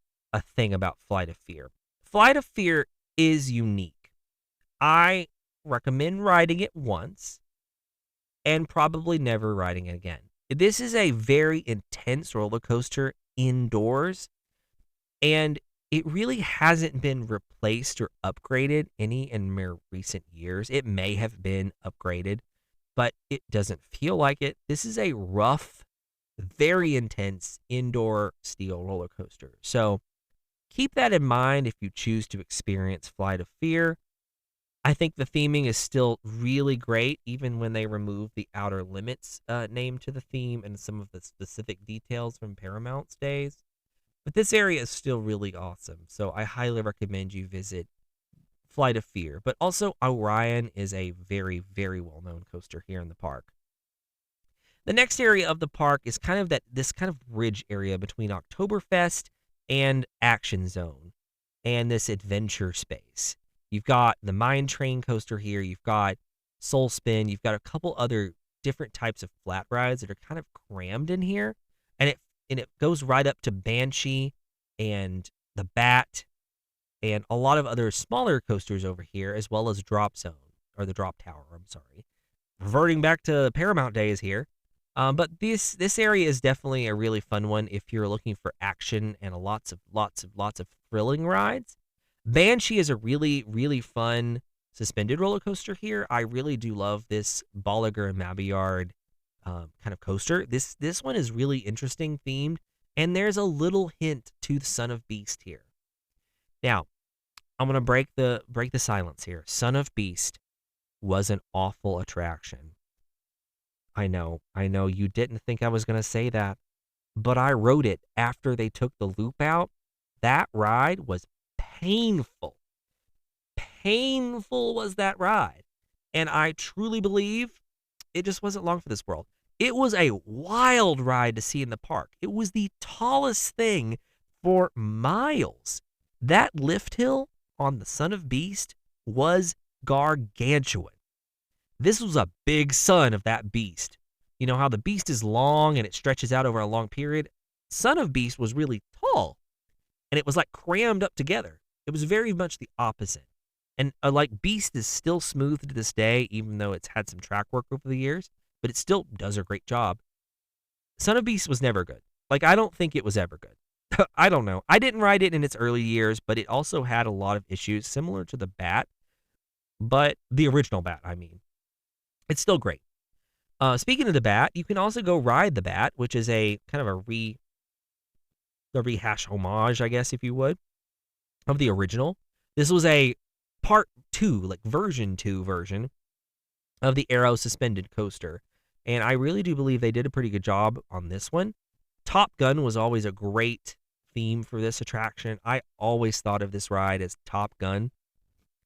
thing about Flight of Fear. Flight of Fear is unique. I recommend riding it once and probably never riding it again. This is a very intense roller coaster indoors, and it really hasn't been replaced or upgraded any in more recent years. It may have been upgraded, but it doesn't feel like it. This is a rough, very intense indoor steel roller coaster. So keep that in mind if you choose to experience Flight of Fear. I think the theming is still really great, even when they remove the Outer Limits name to the theme and some of the specific details from Paramount's days. But this area is still really awesome, so I highly recommend you visit Flight of Fear. But also, Orion is a very, very well-known coaster here in the park. The next area of the park is kind of this kind of bridge area between Oktoberfest and Action Zone and this adventure space. You've got the Mine Train coaster here. You've got Soul Spin. You've got a couple other different types of flat rides that are kind of crammed in here, and it goes right up to Banshee and the Bat and a lot of other smaller coasters over here, as well as Drop Zone, or the Drop Tower, I'm sorry. Reverting back to Paramount days here. But this area is definitely a really fun one if you're looking for action and lots of thrilling rides. Banshee is a really, really fun suspended roller coaster here. I really do love this Bolliger and Mabillard kind of coaster. This one is really interesting themed, and there's a little hint to the Son of Beast here. Now, I'm gonna break the silence here. Son of Beast was an awful attraction. I know you didn't think I was gonna say that. but I rode it after they took the loop out. That ride was painful. Painful was that ride. And I truly believe it just wasn't long for this world. It was a wild ride to see in the park. It was the tallest thing for miles. That lift hill on the Son of Beast was gargantuan. This was a big son of that beast. You know how the beast is long and it stretches out over a long period? Son of Beast was really tall and it was like crammed up together. It was very much the opposite. And like Beast is still smooth to this day, even though it's had some track work over the years, but it still does a great job. Son of Beast was never good. Like, I don't think it was ever good. I don't know. I didn't ride it in its early years, but it also had a lot of issues similar to the Bat, but the original Bat, I mean. It's still great. Speaking of the Bat, you can also go ride the Bat, which is a kind of a rehash homage, I guess, if you would, of the original. This was a part 2, like version 2 version of the Arrow suspended coaster. And I really do believe they did a pretty good job on this one. Top Gun was always a great theme for this attraction. I always thought of this ride as Top Gun,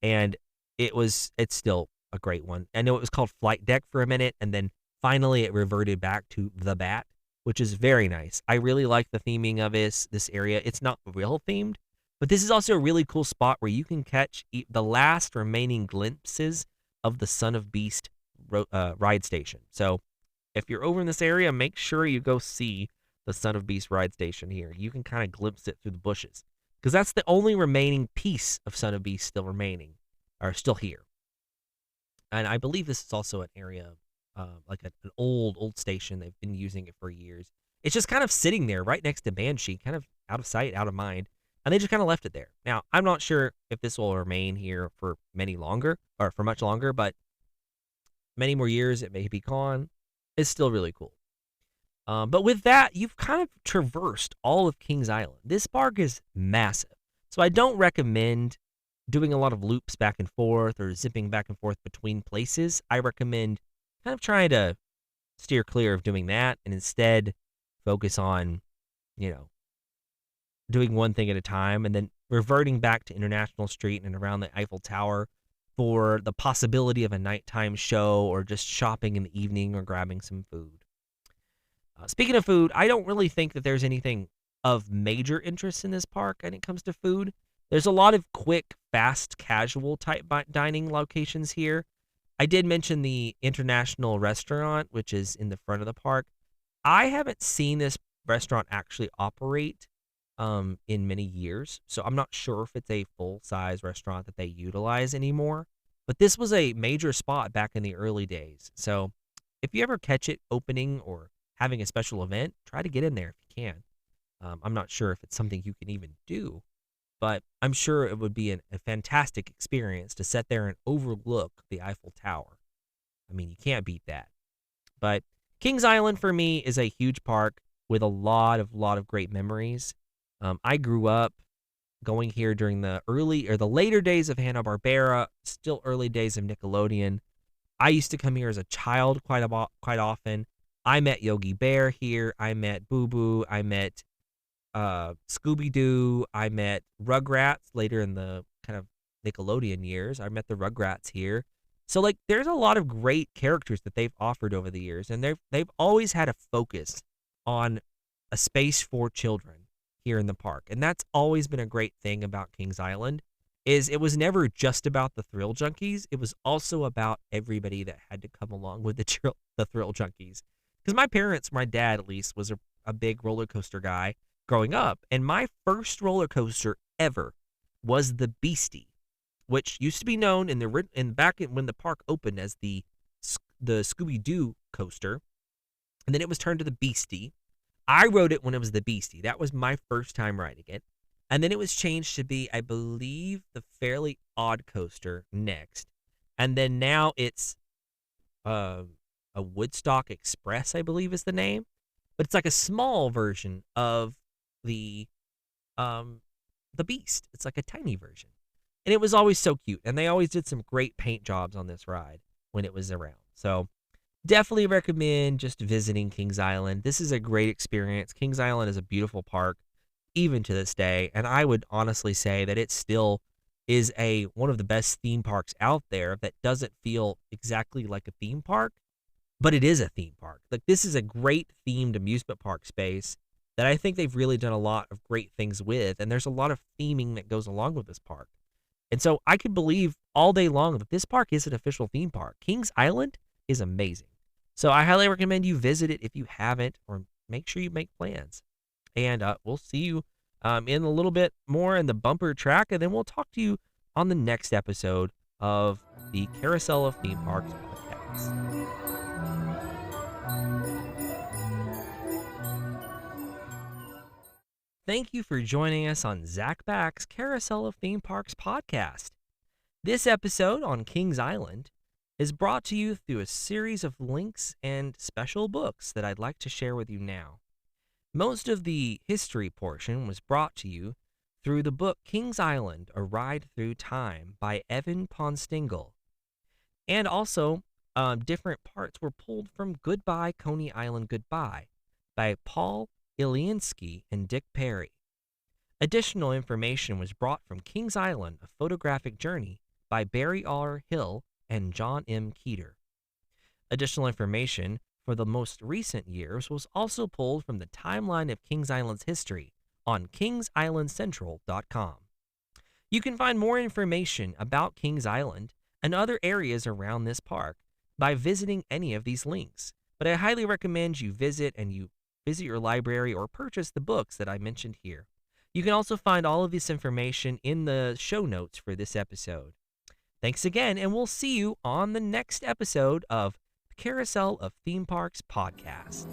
and it's still a great one. I know it was called Flight Deck for a minute, and then finally it reverted back to the Bat, which is very nice. I really like the theming of this area. It's not real themed, but this is also a really cool spot where you can catch the last remaining glimpses of the Son of Beast ride station. So if you're over in this area, make sure you go see the Son of Beast ride station here. You can kind of glimpse it through the bushes because that's the only remaining piece of Son of Beast still here. And I believe this is also an area, like an old station. They've been using it for years. It's just kind of sitting there right next to Banshee, kind of out of sight, out of mind. And they just kind of left it there. Now, I'm not sure if this will remain here for much longer, but many more years, it may be gone. It's still really cool. But with that, you've kind of traversed all of Kings Island. This park is massive. So I don't recommend doing a lot of loops back and forth or zipping back and forth between places. I recommend kind of trying to steer clear of doing that and instead focus on, doing one thing at a time and then reverting back to International Street and around the Eiffel Tower for the possibility of a nighttime show or just shopping in the evening or grabbing some food. Speaking of food, I don't really think that there's anything of major interest in this park when it comes to food. There's a lot of quick, fast, casual type dining locations here. I did mention the International Restaurant, which is in the front of the park. I haven't seen this restaurant actually operate in many years, so I'm not sure if it's a full-size restaurant that they utilize anymore. But this was a major spot back in the early days. So if you ever catch it opening or having a special event, try to get in there if you can. I'm not sure if it's something you can even do, but I'm sure it would be a fantastic experience to sit there and overlook the Eiffel Tower. I mean, you can't beat that. But Kings Island for me is a huge park with a lot of great memories. I grew up going here during the later days of Hanna-Barbera, still early days of Nickelodeon. I used to come here as a child quite often. I met Yogi Bear here. I met Boo Boo. I met Scooby-Doo. I met Rugrats later in the kind of Nickelodeon years. I met the Rugrats here. So like there's a lot of great characters that they've offered over the years, and they've always had a focus on a space for children here in the park. And that's always been a great thing about Kings Island is it was never just about the thrill junkies. It was also about everybody that had to come along with the thrill junkies. Because my dad at least, was a big roller coaster guy growing up. And my first roller coaster ever was the Beastie, which used to be known when the park opened as the Scooby-Doo coaster. And then it was turned to the Beastie. I rode it when it was the Beastie. That was my first time riding it. And then it was changed to be, I believe, the Fairly Odd Coaster next. And then now it's a Woodstock Express, I believe is the name. But it's like a small version of the Beast. It's like a tiny version. And it was always so cute. And they always did some great paint jobs on this ride when it was around. So definitely recommend just visiting Kings Island. This is a great experience. Kings Island is a beautiful park, even to this day, and I would honestly say that it still is one of the best theme parks out there that doesn't feel exactly like a theme park, but it is a theme park. Like, this is a great themed amusement park space that I think they've really done a lot of great things with, and there's a lot of theming that goes along with this park. And so I could believe all day long that this park is an official theme park. Kings Island is amazing. So I highly recommend you visit it if you haven't, or make sure you make plans. And we'll see you in a little bit more in the bumper track, and then we'll talk to you on the next episode of the Carousel of Theme Parks podcast. Thank you for joining us on Zach Back's Carousel of Theme Parks podcast. This episode on Kings Island is brought to you through a series of links and special books that I'd like to share with you now. Most of the history portion was brought to you through the book Kings Island, A Ride Through Time by Evan Ponstingle. And also, different parts were pulled from Goodbye, Coney Island, Goodbye by Paul Ilyinsky and Dick Perry. Additional information was brought from Kings Island, A Photographic Journey by Barry R. Hill and John M. Keeter. Additional information for the most recent years was also pulled from the timeline of Kings Island's history on kingsislandcentral.com. You can find more information about Kings Island and other areas around this park by visiting any of these links, but I highly recommend you visit your library or purchase the books that I mentioned here. You can also find all of this information in the show notes for this episode. Thanks again, and we'll see you on the next episode of the Carousel of Theme Parks podcast.